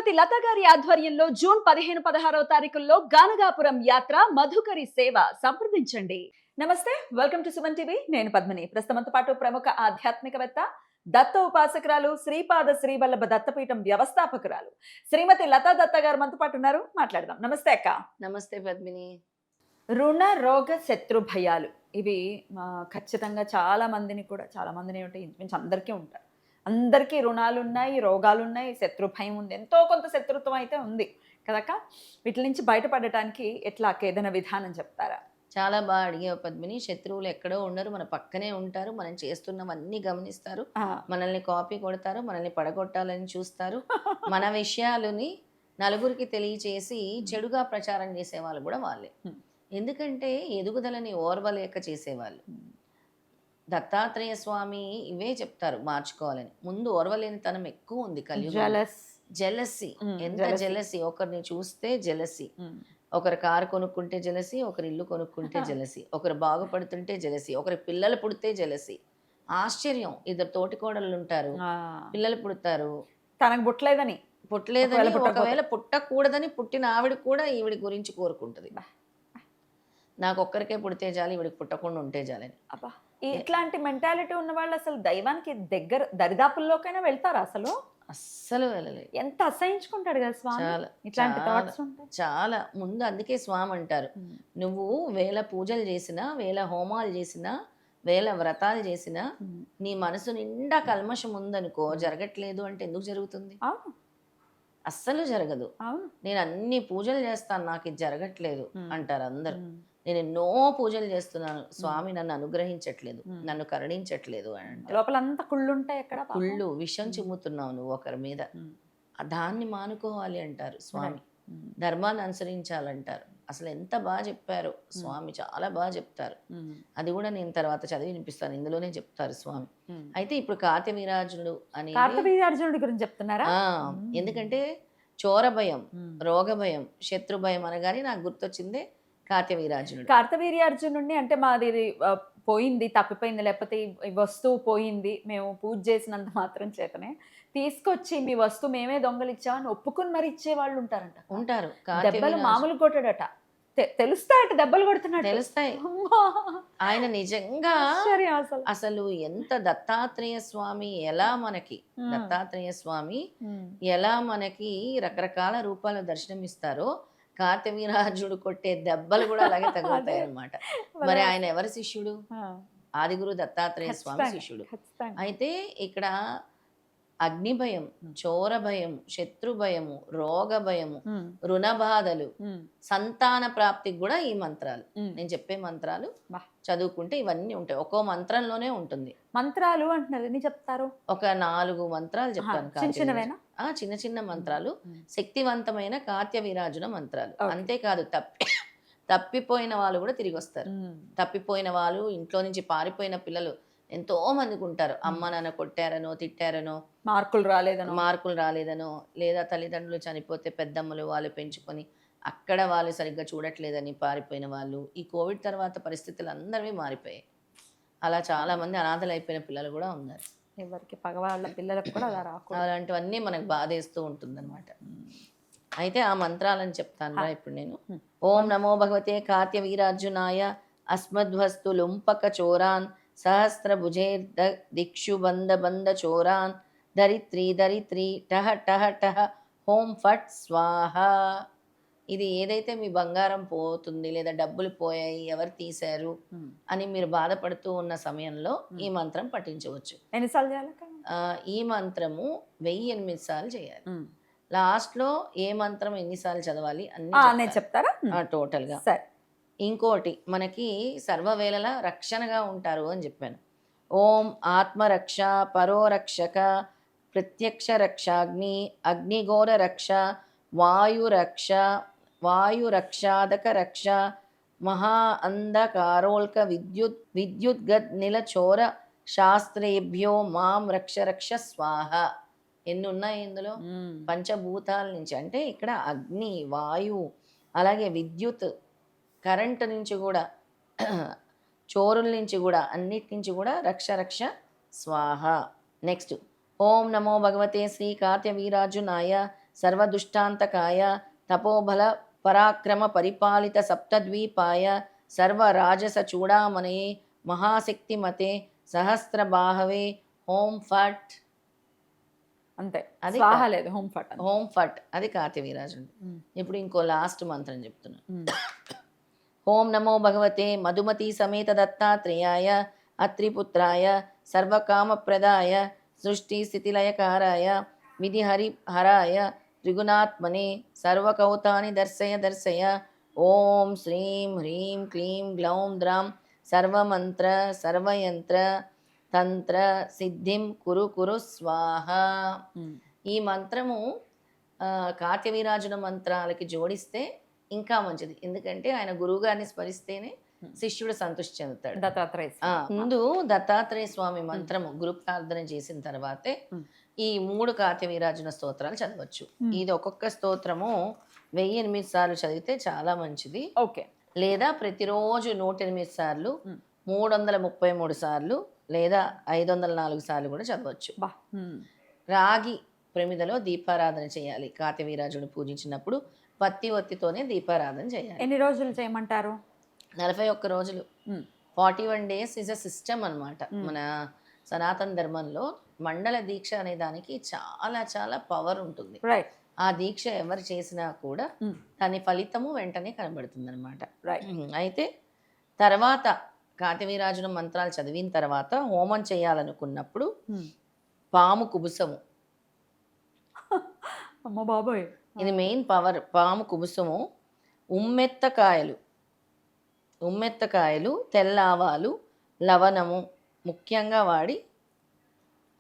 శ్రీమతి లత గారి ఆధ్వర్యంలో జూన్ 15-16 తారీఖుల్లో గానగాపురం యాత్ర మధుకరి సేవ సంప్రదించండి. నమస్తే, వెల్కమ్ టు సుమన్ టీవీ. నేను పద్మిని. ప్రస్తుతంతో పాటు ప్రముఖ ఆధ్యాత్మికవేత్త, దత్త ఉపాసకురాలు, శ్రీపాద శ్రీవల్లభ దత్తపీఠం వ్యవస్థాపకురాలు శ్రీమతి లతా దత్త గారు మనతో పాటు ఉన్నారు. మాట్లాడదాం. నమస్తే అక్క. నమస్తే పద్మిని. రుణ రోగ శత్రు భయాలు ఇవి ఖచ్చితంగా చాలా మందిని ఉంటాయి, ఇంచుమించు అందరికీ ఉంటారు. అందరికీ రుణాలు ఉన్నాయి, రోగాలు ఉన్నాయి, శత్రు భయం ఉంది, ఎంతో కొంత శత్రుత్వం అయితే ఉంది కదక్క. వీటి నుంచి బయటపడటానికి ఎట్లా ఏదైనా విధానం చెప్తారా? చాలా బాగా అడిగావు పద్మిని. శత్రువులు ఎక్కడో ఉండరు, మన పక్కనే ఉంటారు. మనం చేస్తున్నవన్నీ గమనిస్తారు, మనల్ని కాపీ కొడతారు, మనల్ని పడగొట్టాలని చూస్తారు. మన విషయాలని నలుగురికి తెలియచేసి చెడుగా ప్రచారం చేసేవాళ్ళు కూడా వాళ్ళే. ఎందుకంటే ఎదుగుదలని ఓర్వలేక చేసేవాళ్ళు. దత్తాత్రేయ స్వామి ఇవే చెప్తారు మార్చుకోవాలని. ముందు ఓర్వలేనితనం ఎక్కువ ఉంది కలియుగంలో. జెలసీ, ఎంత జెలసీ! ఒకరిని చూస్తే జెలసీ, ఒకరు కారు కొనుక్కుంటే జెలసీ, ఒకరు ఇల్లు కొనుక్కుంటే జెలసీ, ఒకరు బాగుపడుతుంటే జెలసీ, ఒకరి పిల్లలు పుడితే జెలసీ. ఆశ్చర్యం. ఇద్దరు తోటికోడళ్ళు ఉంటారు, పిల్లలు పుడతారు, తనకు పుట్టలేదని ఒకవేళ పుట్టకూడదని పుట్టిన ఆవిడ కూడా ఈవిడి గురించి కోరుకుంటుంది. నాకు ఒక్కరికే పుడితే చాలు, ఈవిడికి పుట్టకుండా ఉంటే చాలని. అబ్బా, ఇట్లాంటి మెంటాలిటీ ఉన్న వాళ్ళు అసలు దైవానికి దగ్గర దరిదాపుల్లోకైనా వెళ్తారా? అసలు అస్సలు వెళ్ళలేదు. ఎంత అసహించుకుంటాడు కదా స్వామి. చాలా ఇట్లాంటి థాట్స్ చాలా ముందు. అందుకే స్వామి అంటారు, నువ్వు 1000 పూజలు చేసినా, 1000 హోమాలు చేసినా, 1000 వ్రతాలు చేసినా, నీ మనసు నిండా కల్మషం ఉందనుకో, జరగట్లేదు అంటే ఎందుకు జరుగుతుంది? అస్సలు జరగదు. నేను అన్ని పూజలు చేస్తాను, నాకు ఇది జరగట్లేదు అంటారు అందరు. నేను ఎన్నో పూజలు చేస్తున్నాను, స్వామి నన్ను అనుగ్రహించట్లేదు, నన్ను కరుణించట్లేదు అని అంటే లోపలంతా కుళ్ళుంటాయి. ఎక్కడ కుళ్ళు, విషం చిమ్ముతున్నావు నువ్వు ఒకరి మీద, దాన్ని మానుకోవాలి అంటారు స్వామి. ధర్మాన్ని అనుసరించాలంటారు. అసలు ఎంత బాగా చెప్పారు స్వామి, చాలా బాగా చెప్తారు. అది కూడా నేను తర్వాత చదివి వినిపిస్తాను, ఇందులోనే చెప్తారు స్వామి. అయితే ఇప్పుడు కార్తవీర్యార్జునుడు అని, కార్తవీర్యార్జునుడి గురించి చెప్తున్నారా? ఎందుకంటే చోర భయం, రోగ భయం, శత్రు భయం అనగానే నాకు గుర్తొచ్చిందే కార్తవీర్యార్జునుడు. కార్తవీర్యార్జునుడిని అంటే మాది పోయింది, తప్పిపోయింది, లేకపోతే ఈ వస్తువు పోయింది, మేము పూజ చేసినంత మాత్రం చేతనే తీసుకొచ్చి మీ వస్తువు మేమే దొంగలిచ్చామని ఒప్పుకుని మరి ఇచ్చే వాళ్ళు ఉంటారు. దెబ్బలు మామూలు కొట్టాడట, తెలుస్తాయట, దెబ్బలు కొడుతున్నాడు, తెలుస్తాయి. ఆయన నిజంగా అసలు ఎంత దత్తాత్రేయ స్వామి ఎలా మనకి, దత్తాత్రేయ స్వామి ఎలా మనకి రకరకాల రూపాలు దర్శనమిస్తారో, కార్తవీర్యార్జునుడు కొట్టే దెబ్బలు కూడా అలాగే తగులుతాయి అన్నమాట. మరి ఆయన ఎవరి శిష్యుడు? ఆదిగురు దత్తాత్రేయ స్వామి శిష్యుడు. అయితే ఇక్కడ అగ్ని భయం, చోర భయం, శత్రు భయము, రోగ భయము, రుణ బాధలు, సంతాన ప్రాప్తికి కూడా ఈ మంత్రాలు, నేను చెప్పే మంత్రాలు చదువుకుంటే ఇవన్నీ ఉంటాయి. ఒక్కో మంత్రంలోనే ఉంటుంది. మంత్రాలు అంటున్నారు, ఎన్ని చెప్తారు? ఒక 4 మంత్రాలు చెప్తాను. చిన్న చిన్న మంత్రాలు, శక్తివంతమైన కార్తవీర్యార్జున మంత్రాలు. అంతేకాదు తప్పిపోయిన వాళ్ళు కూడా తిరిగి వస్తారు. తప్పిపోయిన వాళ్ళు, ఇంట్లో నుంచి పారిపోయిన పిల్లలు ఎంతో మందికి ఉంటారు. అమ్మ నాన్న కొట్టారనో, తిట్టారనో, మార్కులు రాలేదనో, లేదా తల్లిదండ్రులు చనిపోతే పెద్దమ్మలు వాళ్ళు పెంచుకొని అక్కడ వాళ్ళు సరిగ్గా చూడట్లేదని పారిపోయిన వాళ్ళు. ఈ కోవిడ్ తర్వాత పరిస్థితులు అందరివి మారిపోయాయి. అలా చాలా మంది అనాథలు అయిపోయిన పిల్లలు కూడా ఉన్నారు. ఎవరికి పగవాళ్ళ పిల్లలకు కూడా అలాంటివన్నీ మనకు బాధేస్తూ ఉంటుంది అనమాట. అయితే ఆ మంత్రాలని చెప్తాను ఇప్పుడు నేను. ఓం నమో భగవతే కార్తవీర్యార్జునాయ అస్మద్వస్తు లుంపక చోరాన్ సహస్రభుజేర్ద దిక్షు బంద బంద చోరాన్ ధరిత్రి ధరిత్రి టహ టహ టహ హోం ఫట్ స్వాహ. ఇది ఏదైతే మీ బంగారం పోతుంది లేదా డబ్బులు పోయాయి, ఎవరు తీశారు అని మీరు బాధపడుతూ ఉన్న సమయంలో ఈ మంత్రం పఠించవచ్చు. ఎన్నిసార్లు చేయాలి? ఈ మంత్రము 1008 సార్లు చేయాలి. లాస్ట్లో ఏ మంత్రం ఎన్నిసార్లు చదవాలి అన్ని చెప్తారా టోటల్గా. ఇంకోటి, మనకి సర్వవేళలా రక్షణగా ఉంటారు అని చెప్పాను. ఓం ఆత్మరక్ష పరోరక్షక ప్రత్యక్ష రక్షాగ్ని అగ్నిఘోర రక్ష వాయురక్ష వాయురక్షాదక రక్ష మహా అంధకారోల్క విద్యుద్గద్ నిలచోర శాస్త్రేభ్యో మాం రక్ష రక్ష స్వాహ. ఎన్ని ఉన్నాయి ఇందులో? పంచభూతాల నుంచి, అంటే ఇక్కడ అగ్ని, వాయువు, అలాగే విద్యుత్, కరెంటు నుంచి కూడా, చోరుల నుంచి కూడా, అన్నిటి నుంచి కూడా రక్ష రక్ష స్వాహ. నెక్స్ట్ ఓం నమో భగవతే శ్రీ కార్తవీర్యార్జునాయ సర్వదుష్టాంతకాయ తపోబల పరాక్రమ పరిపాలిత సప్తద్వీపాయ సర్వరాజస చూడామణయే మహాశక్తిమతే సహస్రబాహవే ఓం ఫట్. అంతే, అది స్వాహ లేదు, హోమ్ ఫట్. ఓం ఫట్ అది కార్తవీరాజుడు. ఇప్పుడు ఇంకో లాస్ట్ మంత్రం చెప్తున్నా. ఓం నమో భగవతే మధుమతి సమేత దత్తాత్రేయాయ అత్రిపుత్రాయ సర్వకామప్రదాయ సృష్టి స్థితిలయకారాయ విధిహరిహరాయ త్రిగుణాత్మనే సర్వకౌతాని దర్శయ దర్శయ. ఓం శ్రీం హ్రీం క్లీం గ్లౌం ద్రాం సర్వమంత్ర సర్వయంత్ర తంత్ర సిద్ధిం కురు కురు స్వాహ. ఈ మంత్రము కార్తవీరాజున మంత్రాలకి జోడిస్తే ఇంకా మంచిది. ఎందుకంటే ఆయన గురువు గారిని స్మరిస్తేనే శిష్యుడు సంతృష్టి చెందుతాడు. దత్తాత్రేయ ముందు దత్తాత్రేయ స్వామి మంత్రము గురు ప్రార్థన చేసిన తర్వాతే ఈ 3 కార్తవీరాజున స్తోత్రాలు చదవచ్చు. ఇది ఒక్కొక్క స్తోత్రము 1008 సార్లు చదివితే చాలా మంచిది. ఓకే. లేదా ప్రతిరోజు 108 సార్లు, 333 సార్లు, లేదా 504 సార్లు కూడా చదవచ్చు. రాగి ప్రమిదలో దీపారాధన చేయాలి. కార్తవీరాజును పూజించినప్పుడు పత్తి ఒత్తితోనే దీపారాధన చేయాలి. ఎన్ని రోజులు చేయమంటారు? 41 రోజులు. 41 days ఇస్ అ సిస్టమ్ అనమాట. మన సనాతన ధర్మంలో మండల దీక్ష అనే దానికి చాలా చాలా పవర్ ఉంటుంది. ఆ దీక్ష ఎవరు చేసినా కూడా దాని ఫలితము వెంటనే కనబడుతుంది అనమాట. అయితే తర్వాత కార్తవీరాజున మంత్రాలు చదివిన తర్వాత హోమం చేయాలనుకున్నప్పుడు పాము కుబుసము, అమ్మ బాబోయ్, ఇది మెయిన్ పవర్. పాము కుబుసము, ఉమ్మెత్తకాయలు, తెల్లావాలు, లవణము ముఖ్యంగా వాడి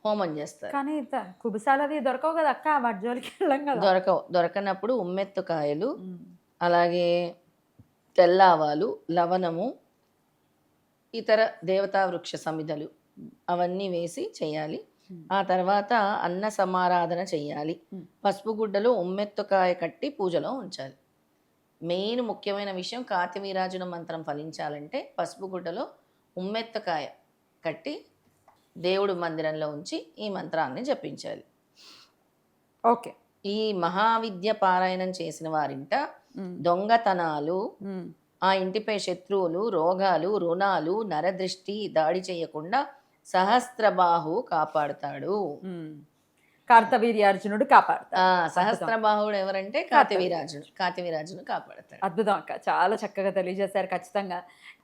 హోమం చేస్తారు. కానీ కుబుసాలది దొరకవు కదా అక్క, వాటి జోలికి వెళ్ళం కదా. దొరకనప్పుడు ఉమ్మెత్తకాయలు, అలాగే తెల్లావాలు, లవణము, ఇతర దేవతా వృక్ష సమిధలు అవన్నీ వేసి చేయాలి. ఆ తర్వాత అన్న సమారాధన చెయ్యాలి. పసుపు గుడ్డలో ఉమ్మెత్తుకాయ కట్టి పూజలో ఉంచాలి. మెయిన్ ముఖ్యమైన విషయం, కార్తవీరాజున మంత్రం ఫలించాలంటే పసుపు గుడ్డలో ఉమ్మెత్తుకాయ కట్టి దేవుడు మందిరంలో ఉంచి ఈ మంత్రాన్ని జపించాలి. ఓకే. ఈ మహావిద్య పారాయణం చేసిన వారింట దొంగతనాలు, ఆ ఇంటిపై శత్రువులు, రోగాలు, రుణాలు, నరదృష్టి దాడి చేయకుండా సహస్రబాహు కాపాడుతాడు. కార్తవీర్యార్జునుడు కాపాడుతాడు. సహస్రబాహుడు ఎవరంటే కార్తవీరాజును కాపాడుతాడు. అద్భుతం అక్క, చాలా చక్కగా తెలియజేశారు. ఖచ్చితంగా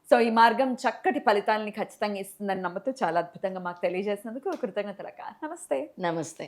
సో ఈ మార్గం చక్కటి ఫలితాలని ఖచ్చితంగా ఇస్తుందని నమ్ముతూ చాలా అద్భుతంగా మాకు తెలియజేసినందుకు కృతజ్ఞతలు అక్క. నమస్తే. నమస్తే.